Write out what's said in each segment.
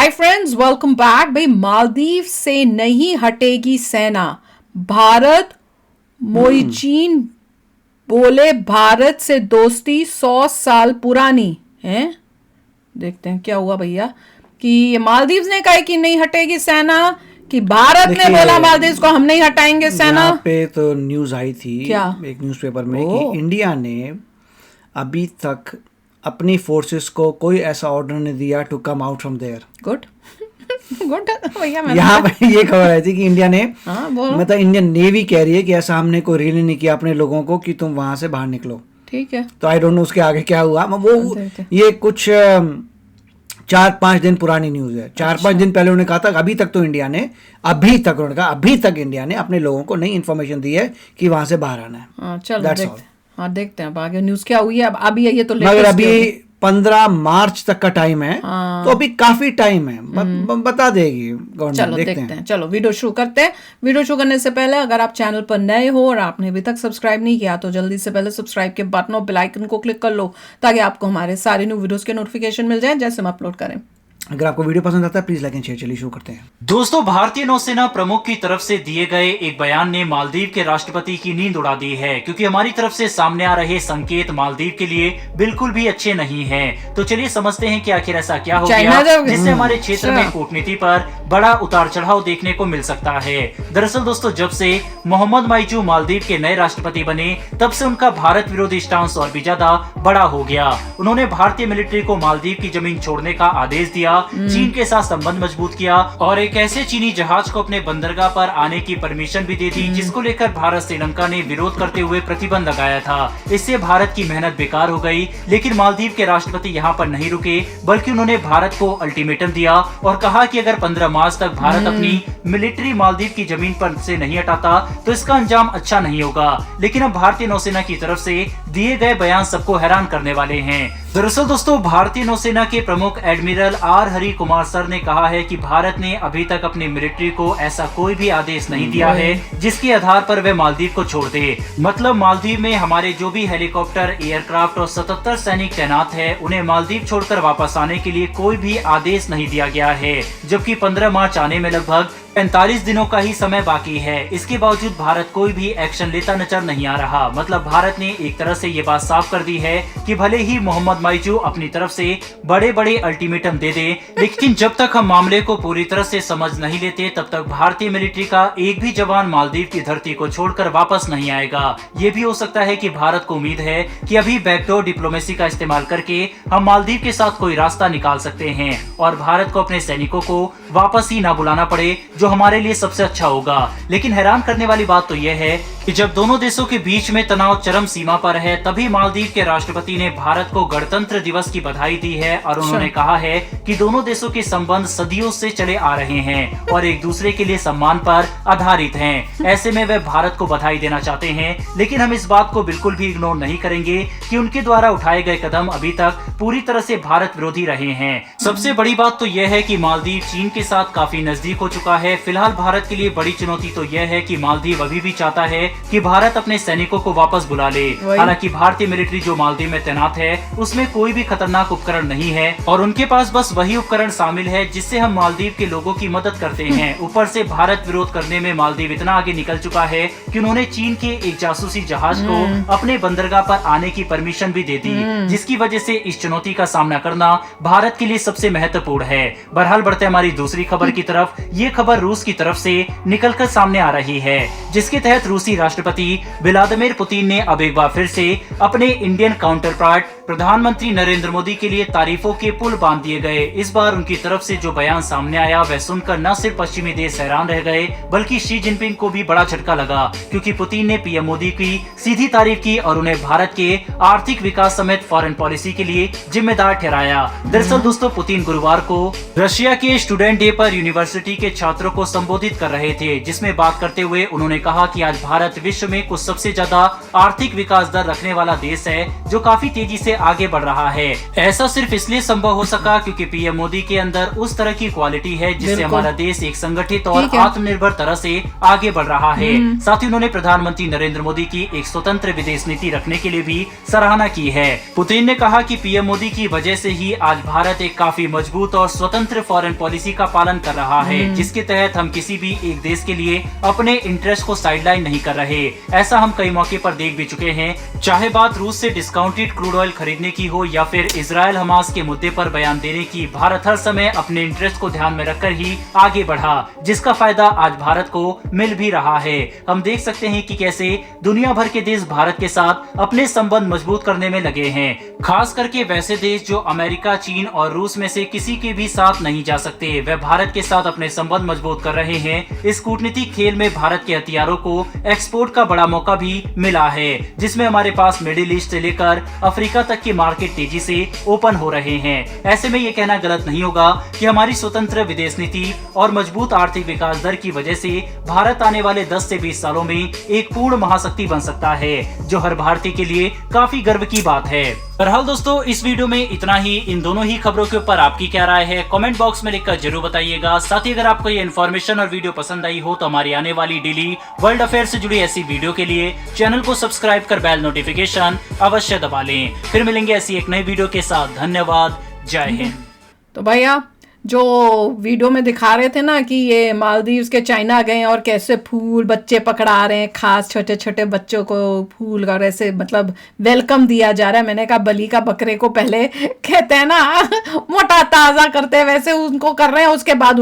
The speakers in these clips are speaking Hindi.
Hi friends, welcome back. भाई, मालदीव से नहीं हटेगी सेना। भारत मोइचीन बोले भारत से दोस्ती 100 साल पुरानी है। देखते हैं क्या हुआ भैया कि ये मालदीव ने कहा कि नहीं हटेगी सेना, कि भारत ने बोला मालदीव को हम नहीं हटाएंगे सेना। यहाँ पे तो न्यूज आई थी क्या? एक न्यूज़पेपर में कि इंडिया ने अभी तक अपनी फोर्सेस को कोई ऐसा ऑर्डर नहीं दिया to come out from there. Good good भैया। यहाँ पे ये खबर आई थी कि इंडिया ने बोलो। मतलब इंडियन नेवी कह रही है कि ऐसा हमने कोई रिलीज नहीं किया अपने लोगों को कि तुम वहां से बाहर निकलो। ठीक है, तो आई डोंट नो उसके आगे क्या हुआ। वो ये कुछ 4-5 दिन पुरानी न्यूज है। 4-5 दिन पहले उन्होंने कहा था अभी तक इंडिया ने अपने लोगों को नई इन्फॉर्मेशन दी है कि वहां से बाहर आना है। चलो देखते हैं अब आगे न्यूज क्या हुई है। अब अभी ये तो मगर अभी 15 मार्च तक का टाइम है। तो अभी काफी टाइम है, बता देगी गवर्नमेंट। चलो देखते हैं। चलो वीडियो शुरू करते हैं। वीडियो शुरू करने से पहले अगर आप चैनल पर नए हो और आपने अभी तक सब्सक्राइब नहीं किया तो जल्दी से पहले सब्सक्राइब के बटन और बेल आइकन को क्लिक कर लो ताकि आपको हमारे सारे न्यू वीडियोस के नोटिफिकेशन मिल जाए जैसे हम अपलोड करें। अगर आपको वीडियो पसंद आता है प्लीज लाइक एंड शेयर। चलिए शुरू करते हैं। दोस्तों, भारतीय नौसेना प्रमुख की तरफ से दिए गए एक बयान ने मालदीव के राष्ट्रपति की नींद उड़ा दी है, क्योंकि हमारी तरफ से सामने आ रहे संकेत मालदीव के लिए बिल्कुल भी अच्छे नहीं हैं। तो चलिए समझते हैं कि आखिर ऐसा क्या हो गया जिससे हमारे क्षेत्र में कूटनीति पर बड़ा उतार चढ़ाव देखने को मिल सकता है। दरअसल दोस्तों, जब से मोहम्मद माइजू मालदीव के नए राष्ट्रपति बने तब से उनका भारत विरोधी स्टांस और भी ज्यादा बड़ा हो गया। उन्होंने भारतीय मिलिट्री को मालदीव की जमीन छोड़ने का आदेश दिया, चीन के साथ संबंध मजबूत किया और एक ऐसे चीनी जहाज को अपने बंदरगाह पर आने की परमिशन भी दे दी जिसको लेकर भारत श्रीलंका ने विरोध करते हुए प्रतिबंध लगाया था। इससे भारत की मेहनत बेकार हो गई। लेकिन मालदीव के राष्ट्रपति यहाँ पर नहीं रुके, बल्कि उन्होंने भारत को अल्टीमेटम दिया और कहा कि अगर 15 मार्च तक भारत अपनी मिलिट्री मालदीव की जमीन पर से नहीं हटाता तो इसका अंजाम अच्छा नहीं होगा। लेकिन अब भारतीय नौसेना की तरफ से दिए गए बयान सबको हैरान करने वाले हैं। दरअसल दोस्तों, भारतीय नौसेना के प्रमुख admiral R Hari Kumar sir ने कहा है कि भारत ने अभी तक अपनी मिलिट्री को ऐसा कोई भी आदेश नहीं दिया है जिसके आधार पर वे मालदीव को छोड़ दे। मतलब मालदीव में हमारे जो भी हेलीकॉप्टर, एयरक्राफ्ट और 77 सैनिक तैनात है उन्हें मालदीव छोड़कर वापस आने के लिए कोई भी आदेश नहीं दिया गया है। जबकि 15 मार्च आने में लगभग 45 दिनों का ही समय बाकी है। इसके बावजूद भारत कोई भी एक्शन लेता नजर नहीं आ रहा। मतलब भारत ने एक तरह से ये बात साफ कर दी है कि भले ही मोहम्मद माइजू अपनी तरफ से बड़े बड़े अल्टीमेटम दे दे, लेकिन जब तक हम मामले को पूरी तरह से समझ नहीं लेते तब तक भारतीय मिलिट्री का एक भी जवान मालदीव की धरती को छोड़कर वापस नहीं आएगा। ये भी हो सकता है कि भारत को उम्मीद है कि अभी बैकडोर डिप्लोमेसी का इस्तेमाल करके हम मालदीव के साथ कोई रास्ता निकाल सकते हैं और भारत को अपने सैनिकों को वापस ही ना बुलाना पड़े, जो हमारे लिए सबसे अच्छा होगा। लेकिन हैरान करने वाली बात तो यह है कि जब दोनों देशों के बीच में तनाव चरम सीमा पर है तभी मालदीव के राष्ट्रपति ने भारत को गणतंत्र दिवस की बधाई दी है और उन्होंने कहा है कि दोनों देशों के संबंध सदियों से चले आ रहे हैं और एक दूसरे के लिए सम्मान पर आधारित हैं। ऐसे में वे भारत को बधाई देना चाहते हैं, लेकिन हम इस बात को बिल्कुल भी इग्नोर नहीं करेंगे कि उनके द्वारा उठाए गए कदम अभी तक पूरी तरह से भारत विरोधी रहे हैं। सबसे बड़ी बात तो यह है कि मालदीव चीन के साथ काफी नजदीक हो चुका है। फिलहाल भारत के लिए बड़ी चुनौती तो यह है कि मालदीव अभी भी चाहता है कि भारत अपने सैनिकों को वापस बुला ले। हालांकि भारतीय मिलिट्री जो मालदीव में तैनात है उसमें कोई भी खतरनाक उपकरण नहीं है और उनके पास बस वही उपकरण शामिल है जिससे हम मालदीव के लोगों की मदद करते हैं। ऊपर से भारत विरोध करने में मालदीव इतना आगे निकल चुका है कि उन्होंने चीन के एक जासूसी जहाज को अपने बंदरगाह पर आने की परमिशन भी दे दी, जिसकी वजह से इस चुनौती का सामना करना भारत के लिए सबसे महत्वपूर्ण है। बहरहाल बढ़ते हमारी दूसरी खबर की तरफ। ये खबर रूस की तरफ से निकलकर सामने आ रही है, जिसके तहत रूसी राष्ट्रपति व्लादिमीर पुतिन ने अब एक बार फिर से अपने इंडियन काउंटर पार्ट प्रधानमंत्री नरेंद्र मोदी के लिए तारीफों के पुल बांध दिए गए। इस बार उनकी तरफ से जो बयान सामने आया वह सुनकर न सिर्फ पश्चिमी देश हैरान रह गए बल्कि शी जिनपिंग को भी बड़ा झटका लगा, क्योंकि पुतिन ने पीएम मोदी की सीधी तारीफ की और उन्हें भारत के आर्थिक विकास समेत फॉरेन पॉलिसी के लिए जिम्मेदार ठहराया। दरअसल दोस्तों, पुतिन गुरुवार को रशिया के स्टूडेंट डे पर यूनिवर्सिटी के छात्रों को संबोधित कर रहे थे, जिसमें बात करते हुए उन्होंने कहा कि आज भारत विश्व में कुछ सबसे ज्यादा आर्थिक विकास दर रखने वाला देश है जो काफी तेजी से आगे बढ़ रहा है। ऐसा सिर्फ इसलिए संभव हो सका क्योंकि पीएम मोदी के अंदर उस तरह की क्वालिटी है जिससे हमारा देश एक संगठित और आत्मनिर्भर तरह से आगे बढ़ रहा है। साथ ही उन्होंने प्रधानमंत्री नरेंद्र मोदी की एक स्वतंत्र विदेश नीति रखने के लिए भी सराहना की है। पुतिन ने कहा कि पीएम मोदी की वजह से ही आज भारत एक काफी मजबूत और स्वतंत्र फॉरेन पॉलिसी का पालन कर रहा है, जिसके तहत हम किसी भी एक देश के लिए अपने इंटरेस्ट को साइडलाइन नहीं कर रहे। ऐसा हम कई मौके पर देख भी चुके हैं, चाहे बात रूस से डिस्काउंटेड क्रूड ऑयल खरीदने की हो या फिर इजराइल हमास के मुद्दे पर बयान देने की। भारत हर समय अपने इंटरेस्ट को ध्यान में रखकर ही आगे बढ़ा, जिसका फायदा आज भारत को मिल भी रहा है। हम देख सकते हैं कि कैसे दुनिया भर के देश भारत के साथ अपने संबंध मजबूत करने में लगे हैं, खास करके वैसे देश जो अमेरिका, चीन और रूस में से किसी के भी साथ नहीं जा सकते, वे भारत के साथ अपने संबंध मजबूत कर रहे हैं। इस कूटनीतिक खेल में भारत के हथियारों को एक्सपोर्ट का बड़ा मौका भी मिला है, जिसमें हमारे पास मिडिल ईस्ट से लेकर अफ्रीका तक की मार्केट तेजी से ओपन हो रहे हैं। ऐसे में ये कहना गलत नहीं होगा कि हमारी स्वतंत्र विदेश नीति और मजबूत आर्थिक विकास दर की वजह से भारत आने वाले 10 से 20 सालों में एक पूर्ण महाशक्ति बन सकता है, जो हर भारतीय के लिए काफी गर्व की बात है। बहरहाल दोस्तों, इस वीडियो में इतना ही। इन दोनों ही खबरों के ऊपर आपकी क्या राय है, कमेंट बॉक्स में लिखकर जरूर बताइएगा। साथ ही अगर आपको ये इन्फॉर्मेशन और वीडियो पसंद आई हो तो हमारी आने वाली डेली वर्ल्ड अफेयर से जुड़ी ऐसी वीडियो के लिए चैनल को सब्सक्राइब कर बेल नोटिफिकेशन अवश्य दबा लें। फिर मिलेंगे ऐसी एक नई वीडियो के साथ। धन्यवाद, जय हिंद। तो भैया, जो वीडियो में दिखा रहे थे ना कि ये मालदीव्स के चाइना गए और कैसे फूल बच्चे पकड़ा रहे हैं, खास छोटे छोटे बच्चों को फूल का ऐसे मतलब वेलकम दिया जा रहा है। मैंने कहा बलि का बकरे को पहले कहते हैं ना मोटा ताज़ा करते हैं, वैसे उनको कर रहे हैं, उसके बाद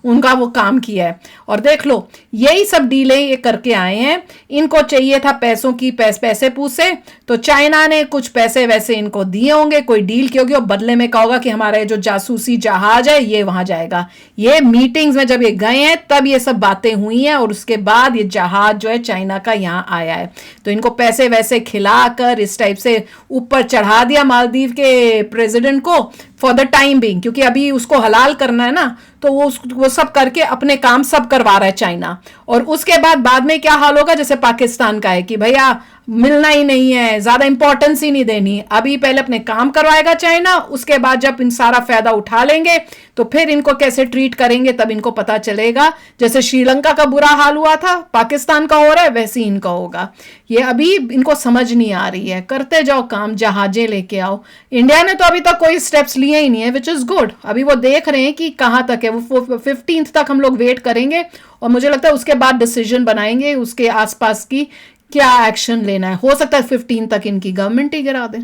उनका वो काम किया है। और देख लो, यही सब डीलें ये करके आए हैं। इनको चाहिए था पैसों की पैसे पूसे, तो चाइना ने कुछ पैसे वैसे इनको दिए होंगे, कोई डील की होगी और बदले में कहा होगा कि हमारा जो जासूसी जहाज है ये वहां जाएगा। ये मीटिंग्स में जब ये गए हैं तब ये सब बातें हुई हैं और उसके बाद ये जहाज जो है चाइना का यहाँ आया है। तो इनको पैसे वैसे खिलाकर इस टाइप से ऊपर चढ़ा दिया मालदीव के प्रेसिडेंट को फॉर द टाइम बिंग, क्योंकि अभी उसको हलाल करना है ना, तो वो सब करके अपने काम सब करवा रहा है चाइना। और उसके बाद में क्या हाल होगा, जैसे पाकिस्तान का है कि भैया मिलना ही नहीं है, ज्यादा इंपॉर्टेंस ही नहीं देनी। अभी पहले अपने काम करवाएगा चाइना, उसके बाद जब इन सारा फायदा उठा लेंगे तो फिर इनको कैसे ट्रीट करेंगे तब इनको पता चलेगा। जैसे श्रीलंका का बुरा हाल हुआ था, पाकिस्तान का हो रहा है, वैसे ही इनका होगा। ये अभी इनको समझ नहीं आ रही है। करते जाओ काम, जहाजें लेके आओ। इंडिया ने तो अभी तक कोई स्टेप्स लिए ही नहीं है, विच इज गुड। अभी वो देख रहे हैं कि कहाँ तक है। वो 15th तक हम लोग वेट करेंगे और मुझे लगता है उसके बाद डिसीजन बनाएंगे उसके आसपास की क्या एक्शन लेना है। हो सकता है 15 तक इनकी गवर्नमेंट ही गिरा दे,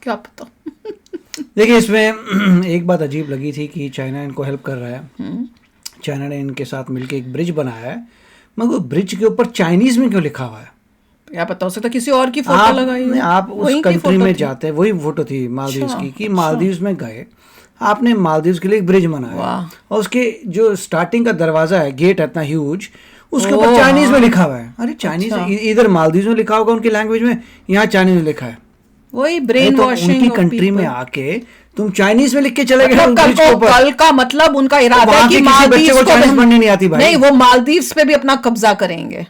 क्या पता। देखिए, इसमें एक बात अजीब लगी थी कि चाइना इनको हेल्प कर रहा है। चाइना ने इनके साथ मिलकर एक ब्रिज बनाया है, मगर ब्रिज के ऊपर चाइनीज में क्यों लिखा हुआ है? क्या पता, हो सकता किसी और की फोटो लगाई है। आप उस कंट्री में जाते हैं, वही फोटो थी मालदीव्स की, कि मालदीव्स में गए, आपने मालदीव्स के लिए एक ब्रिज बनाया और उसके जो स्टार्टिंग का दरवाजा है, गेट है इतना ह्यूज, उसके ऊपर चाइनीज में लिखा हुआ है। अरे चाइनीज इधर मालदीव्स में लिखा होगा उनकी लैंग्वेज में, यहाँ चाइनीज में लिखा है। वही ब्रेन वॉशिंग। उनकी कंट्री में आके तुम चाइनीज में लिख के चले गए। कल का मतलब उनका इरादा है कि मालदीव्स को चाइनीज पढ़ने नहीं आती भाई। नहीं, वो मालदीव्स पे भी अपना कब्जा करेंगे।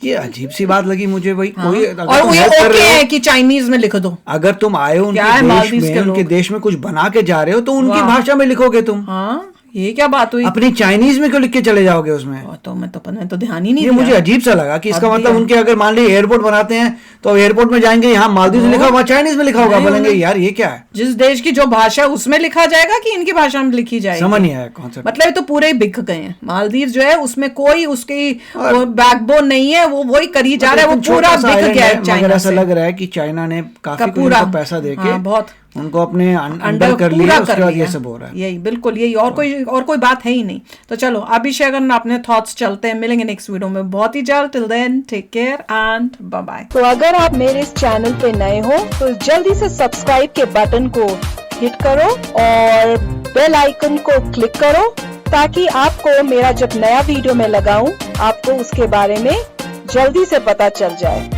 ये अजीब सी बात लगी मुझे भाई। कोई और ये ओके है कि चाइनीज में लिख दो। अगर तुम आए हो उनके देश में कुछ बना के जा रहे हो तो उनकी भाषा में लिखोगे तुम। हाँ, ये क्या बात हुई? अपनी चाइनीज में क्यों लिख के चले जाओगे उसमें? मैं तो ध्यान ही नहीं दिया। मुझे अजीब सा लगा कि इसका मतलब उनके अगर मान लीजिए एयरपोर्ट बनाते हैं तो एयरपोर्ट में जाएंगे, यहाँ मालदीव में लिखा होगा, चाइनीज में लिखा होगा, बोलेंगे यार ये क्या है? जिस देश की जो भाषा है उसमें लिखा जाएगा कि इनकी भाषा में लिखी जाएगी? समझ नहीं आया कॉन्सेप्ट। मतलब तो पूरे ही बिक गए हैं। मालदीव जो है उसमें कोई उसकी बैकबोन नहीं है, वो वही करी जा रहा है, वो पूरा बिक गया है चाइना। ऐसा लग रहा है कि चाइना ने काफी पूरा पैसा देके बहुत उनको अपने अंडर कर लिया, उसके बाद ये सब हो रहा है। यही बिल्कुल यही, और कोई बात है ही नहीं। तो चलो अभी शेखर अपने थॉट्स चलते हैं, मिलेंगे नेक्स्ट वीडियो में बहुत ही जल्द। Till then take care and bye bye. तो अगर आप मेरे इस चैनल पे नए हो तो जल्दी से सब्सक्राइब के बटन को हिट करो और बेल आइकन को क्लिक करो, ताकि आपको मेरा जब नया वीडियो मैं लगाऊं आपको उसके बारे में जल्दी से पता चल जाए।